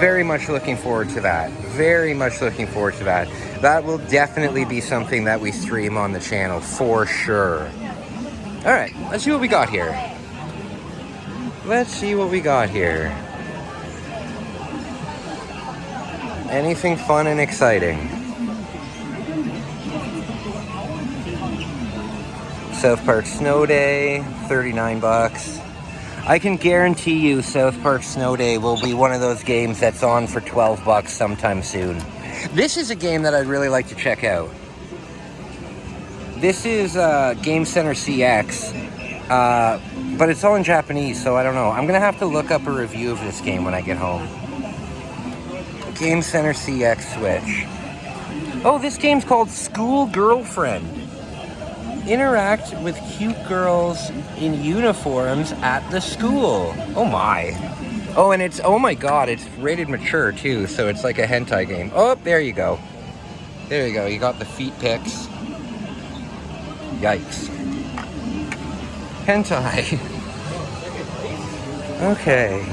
very much looking forward to that. Very much looking forward to that. That will definitely be something that we stream on the channel for sure. All right, let's see what we got here. Let's see what we got here. Anything fun and exciting? South Park Snow Day, 39 bucks. I can guarantee you South Park Snow Day will be one of those games that's on for 12 bucks sometime soon. This is a game that I'd really like to check out. This is Game Center CX, but it's all in Japanese, so I don't know. I'm going to have to look up a review of this game when I get home. Game Center CX Switch. Oh, this game's called School Girlfriend. Interact with cute girls in uniforms at the school. Oh my. Oh, and it's, oh my god, it's rated mature too, so it's like a hentai game. Oh, there you go. There you go, you got the feet pics. Yikes. Hentai. Okay.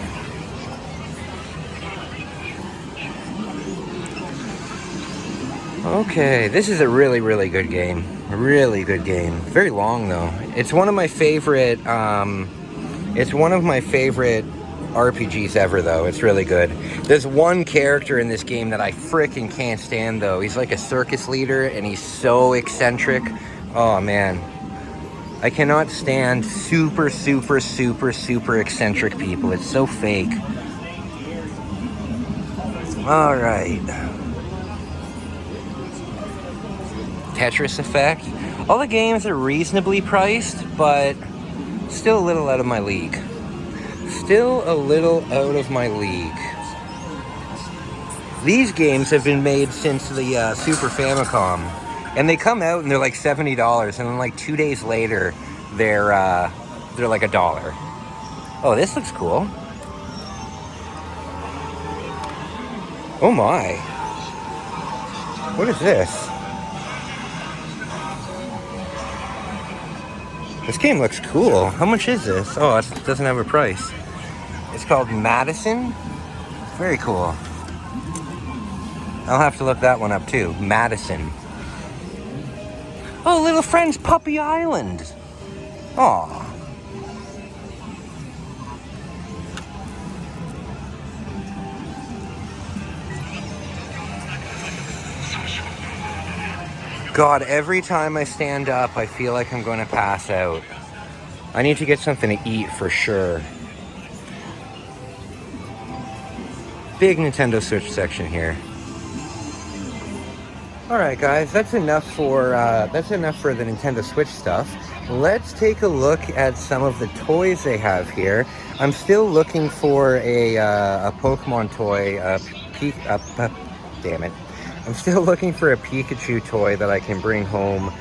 Okay, this is a really, really good game. A really good game. Very long though. It's one of my favorite RPGs ever though. It's really good. There's one character in this game that I frickin' can't stand though. He's like a circus leader and he's so eccentric. Oh man. I cannot stand super, super, super, super eccentric people. It's so fake. Alright. Tetris Effect. All the games are reasonably priced, but still a little out of my league. Still a little out of my league. These games have been made since the Super Famicom, and they come out and they're like $70, and then like 2 days later, they're like $1. Oh, this looks cool. Oh my. What is this? This game looks cool. How much is this? Oh, it doesn't have a price. It's called Madison. Very cool. I'll have to look that one up too. Madison. Oh, Little Friends Puppy Island. Aw. God, every time I stand up, I feel like I'm going to pass out. I need to get something to eat for sure. Big Nintendo Switch section here. All right, guys, that's enough for the Nintendo Switch stuff. Let's take a look at some of the toys they have here. I'm still looking for a Pokemon toy. Damn it. I'm still looking for a Pikachu toy that I can bring home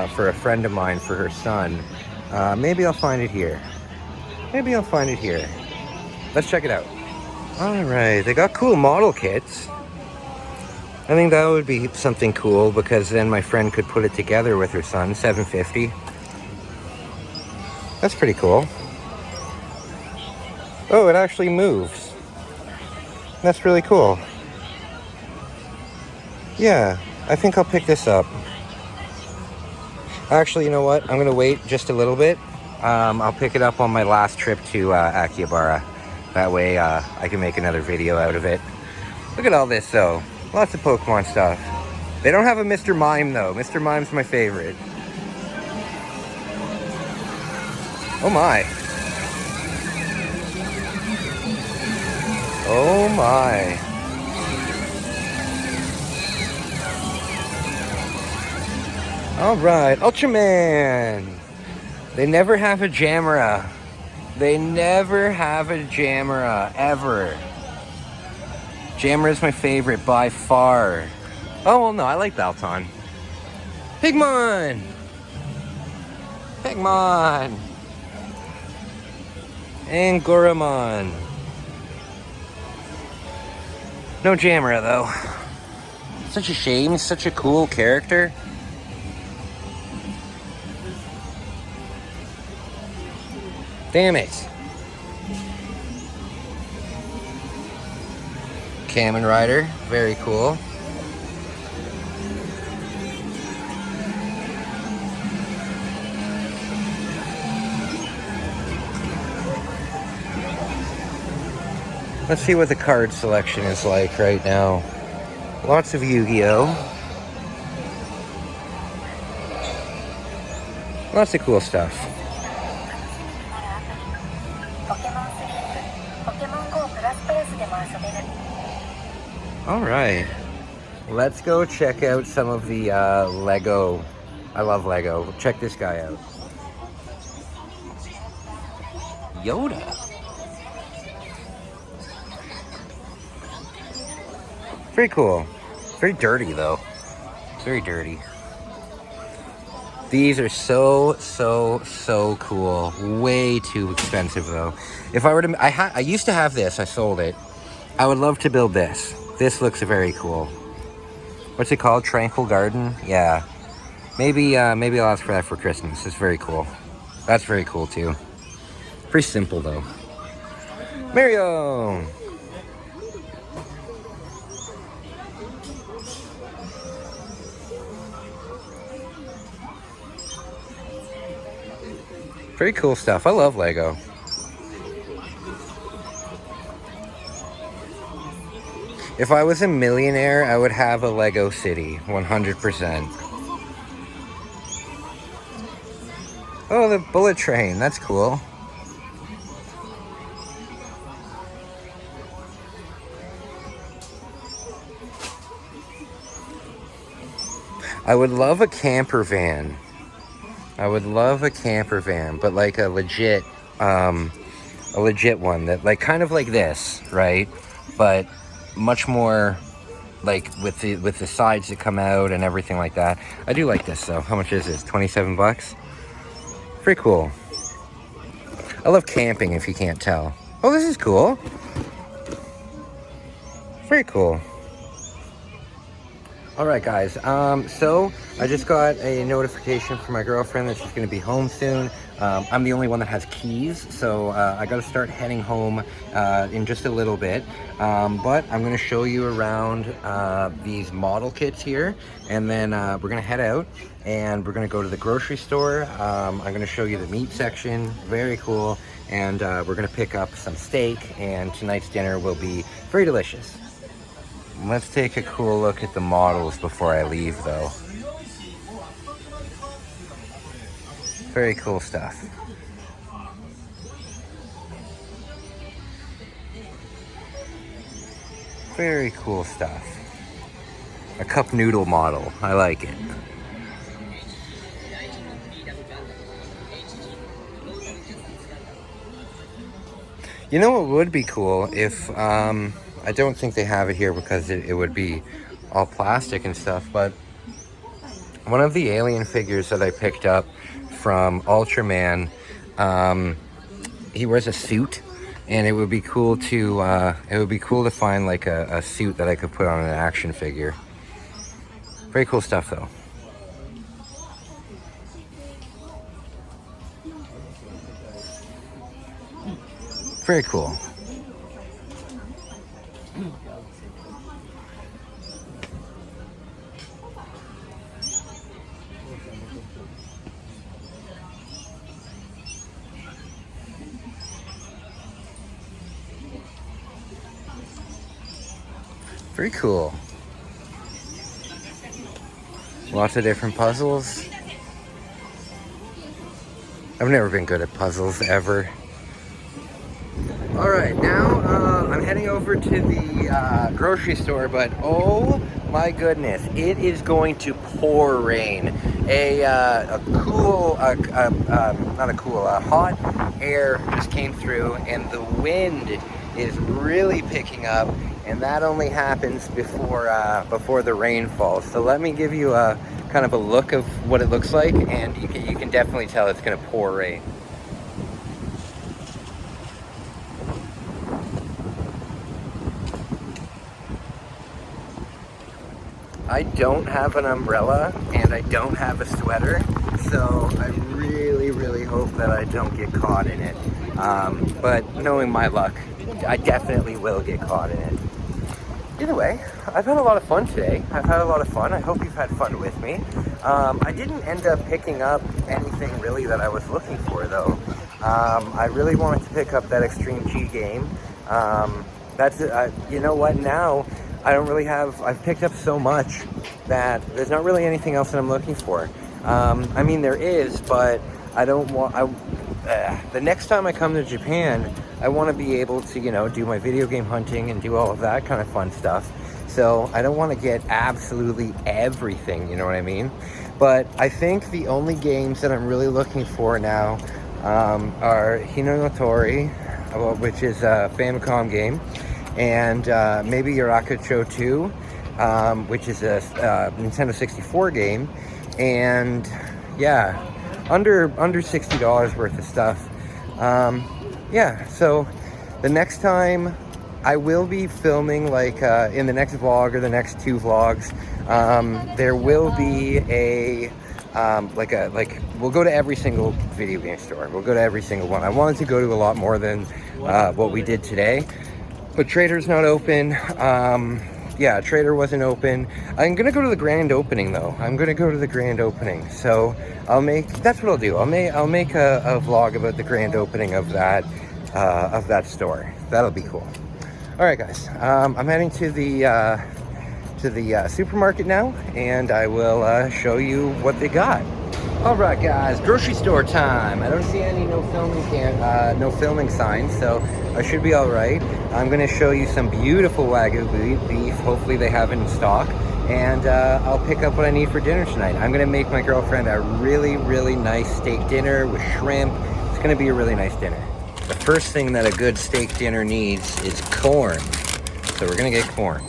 for a friend of mine for her son. Maybe I'll find it here. Maybe I'll find it here. Let's check it out. Alright, they got cool model kits. I think that would be something cool because then my friend could put it together with her son. $7.50. That's pretty cool. Oh, it actually moves. That's really cool. Yeah, I think I'll pick this up. Actually, you know what? I'm going to wait just a little bit. I'll pick it up on my last trip to Akihabara. That way I can make another video out of it. Look at all this, though. Lots of Pokemon stuff. They don't have a Mr. Mime, though. Mr. Mime's my favorite. Oh, my. Oh, my. Alright, Ultraman! They never have a Jamera. They never have a Jamera, ever. Jamera is my favorite by far. Oh, well, no, I like Balton. Pigmon! Pigmon! And Goramon. No Jamera, though. Such a shame, he's such a cool character. Damn it. Kamen Rider, very cool. Let's see what the card selection is like right now. Lots of Yu-Gi-Oh! Lots of cool stuff. Alright. Let's go check out some of the Lego. I love Lego. Check this guy out. Yoda. Pretty cool. Very dirty though. Very dirty. These are so cool. Way too expensive though. If I were to, I used to have this. I sold it. I would love to build this. This looks very cool. What's it called? Tranquil Garden? Yeah. Maybe I'll ask for that for Christmas. It's very cool. That's very cool too. Pretty simple though. Mario. Very cool stuff. I love Lego. If I was a millionaire, I would have a Lego city, 100%. Oh, the bullet train. That's cool. I would love a camper van. I would love a camper van, but like a legit one that like kind of like this, right? But much more like with the sides that come out and everything like that. I do like this though. How much is this? 27 bucks? Pretty cool. I love camping if you can't tell. Oh, this is cool. Very cool. Alright guys, so I just got a notification from my girlfriend that she's going to be home soon. I'm the only one that has keys, so I got to start heading home in just a little bit. But I'm going to show you around these model kits here, and then we're going to head out and we're going to go to the grocery store. I'm going to show you the meat section, very cool, and we're going to pick up some steak, and tonight's dinner will be very delicious. Let's take a cool look at the models before I leave though. Very cool stuff. Very cool stuff. A cup noodle model. I like it. You know what would be cool if, I don't think they have it here because it would be all plastic and stuff, but one of the alien figures that I picked up from Ultraman, he wears a suit, and it would be cool to find like a suit that I could put on an action figure. Very cool stuff though. Very cool. Very cool. Lots of different puzzles. I've never been good at puzzles ever. Alright, now I'm heading over to the grocery store, but oh my goodness, it is going to pour rain. A hot air just came through, and the wind is really picking up, and that only happens before the rain falls. So let me give you a kind of a look of what it looks like, and you can definitely tell it's going to pour rain. I don't have an umbrella and I don't have a sweater, so I really hope that I don't get caught in it. But knowing my luck, I definitely will get caught in it. Either way, I've had a lot of fun today. I've had a lot of fun. I hope you've had fun with me. I didn't end up picking up anything really that I was looking for though. I really wanted to pick up that Extreme G game. You know what, now I don't really have, I've picked up so much that there's not really anything else that I'm looking for. I mean, there is, but I don't want, the next time I come to Japan, I want to be able to, you know, do my video game hunting and do all of that kind of fun stuff. So I don't want to get absolutely everything, you know what I mean? But I think the only games that I'm really looking for now are Hino no Tori, which is a Famicom game, and maybe Yurakucho 2, which is a Nintendo 64 game, and yeah, under $60 worth of stuff. Yeah, so the next time I will be filming, like in the next vlog or the next 2 vlogs, there will be a we'll go to every single video game store. We'll go to every single one. I wanted to go to a lot more than what we did today, but Trader's not open. Yeah, Trader wasn't open. I'm gonna go to the grand opening though. I'm gonna go to the grand opening. So that's what I'll do. I'll make a vlog about the grand opening of that store. That'll be cool. All right, guys. I'm heading to the supermarket now, and I will show you what they got. All right, guys, grocery store time. I don't see any no filming signs, so I should be all right. I'm gonna show you some beautiful Wagyu beef. Hopefully they have it in stock, and I'll pick up what I need for dinner tonight. I'm gonna make my girlfriend a really, really nice steak dinner with shrimp. It's gonna be a really nice dinner. The first thing that a good steak dinner needs is corn, so we're gonna get corn.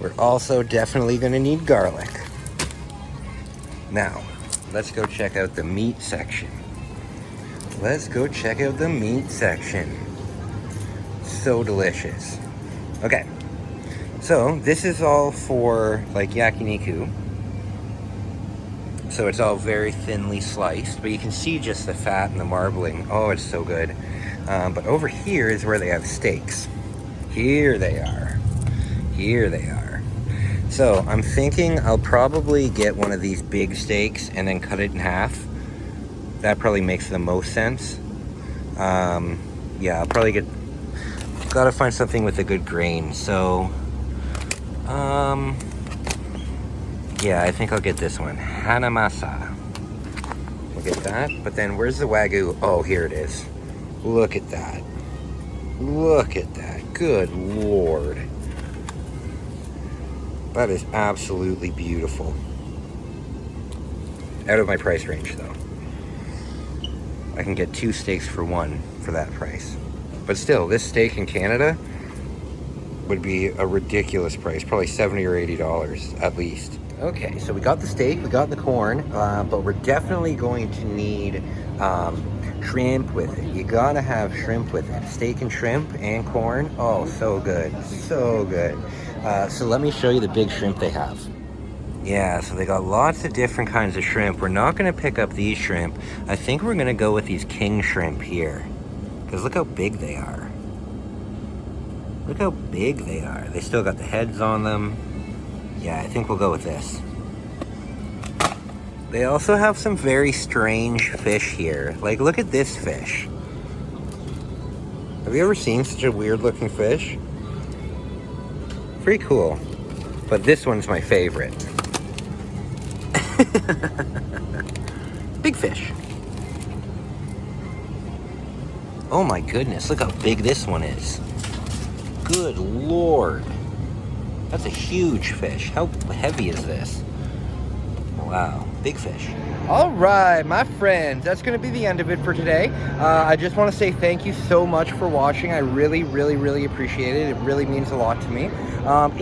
We're also definitely gonna need garlic. Now, let's go check out the meat section. Let's go check out the meat section. So delicious. Okay, so this is all for like yakiniku. So it's all very thinly sliced, but you can see just the fat and the marbling. Oh, it's so good. But over here is where they have steaks. Here they are. Here they are. So I'm thinking I'll probably get one of these big steaks and then cut it in half. That probably makes the most sense. Yeah, I'll probably gotta find something with a good grain. So, yeah, I think I'll get this one. Hanamasa. We'll get that. But then where's the Wagyu? Oh, here it is. Look at that. Look at that. Good Lord. That is absolutely beautiful. Out of my price range, though. I can get 2 steaks for 1 for that price. But still, this steak in Canada would be a ridiculous price. Probably $70 or $80 at least. Okay, so we got the steak, we got the corn, but we're definitely going to need shrimp with it. You gotta have shrimp with it. Steak and shrimp and corn. Oh, so good. So good. So let me show you the big shrimp they have. Yeah, so they got lots of different kinds of shrimp. We're not gonna pick up these shrimp. I think we're gonna go with these king shrimp here. Because look how big they are. Look how big they are. They still got the heads on them. Yeah, I think we'll go with this. They also have some very strange fish here. Like, look at this fish. Have you ever seen such a weird looking fish? Pretty cool. But this one's my favorite. Big fish. Oh my goodness, look how big this one is. Good Lord. That's a huge fish. How heavy is this? Wow, big fish. All right, my friends, that's going to be the end of it for today. I just want to say thank you so much for watching. I really, really, really appreciate it. It really means a lot to me.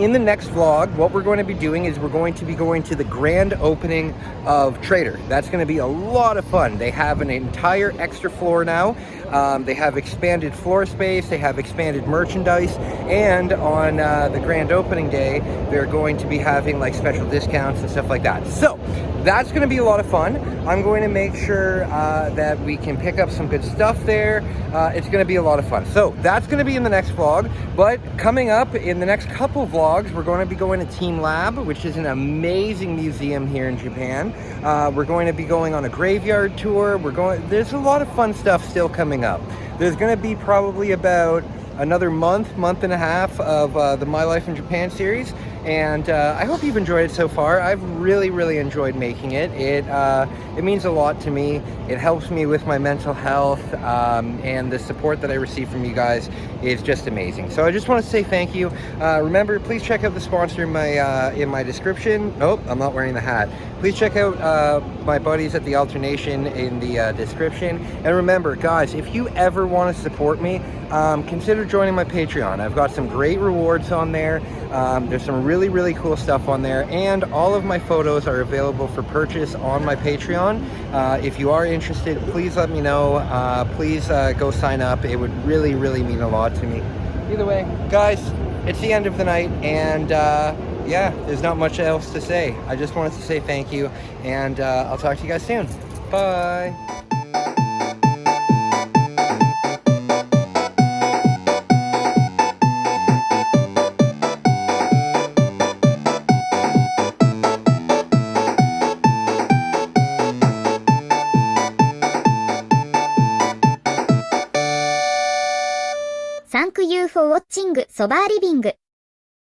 In the next vlog, what we're going to be doing is we're going to be going to the grand opening of Trader. That's going to be a lot of fun. They have an entire extra floor now. They have expanded floor space, they have expanded merchandise, and on the grand opening day, they're going to be having like special discounts and stuff like that. So that's going to be a lot of fun. I'm going to make sure that we can pick up some good stuff there. It's going to be a lot of fun. So that's going to be in the next vlog. But coming up in the next couple vlogs, we're going to be going to Team Lab, which is an amazing museum here in Japan. We're going to be going on a graveyard tour. There's a lot of fun stuff still coming up. There's going to be probably about another month and a half of the My Life in Japan series, and I hope you've enjoyed it so far. I've really enjoyed making it. It means a lot to me. It helps me with my mental health, and the support that I receive from you guys is just amazing. So I just want to say thank you. Remember, please check out the sponsor in my description. Nope, I'm not wearing the hat. Please check out my buddies at the Alternation in the description. And remember, guys, if you ever want to support me, consider joining my Patreon. I've got some great rewards on there. There's some really cool stuff on there, and all of my photos are available for purchase on my Patreon. If you are interested, please let me know. Please go sign up. It would really mean a lot to me. Either way, guys, it's the end of the night, and yeah, there's not much else to say. I just wanted to say thank you, and I'll talk to you guys soon. Bye. Thank you for watching そばリビング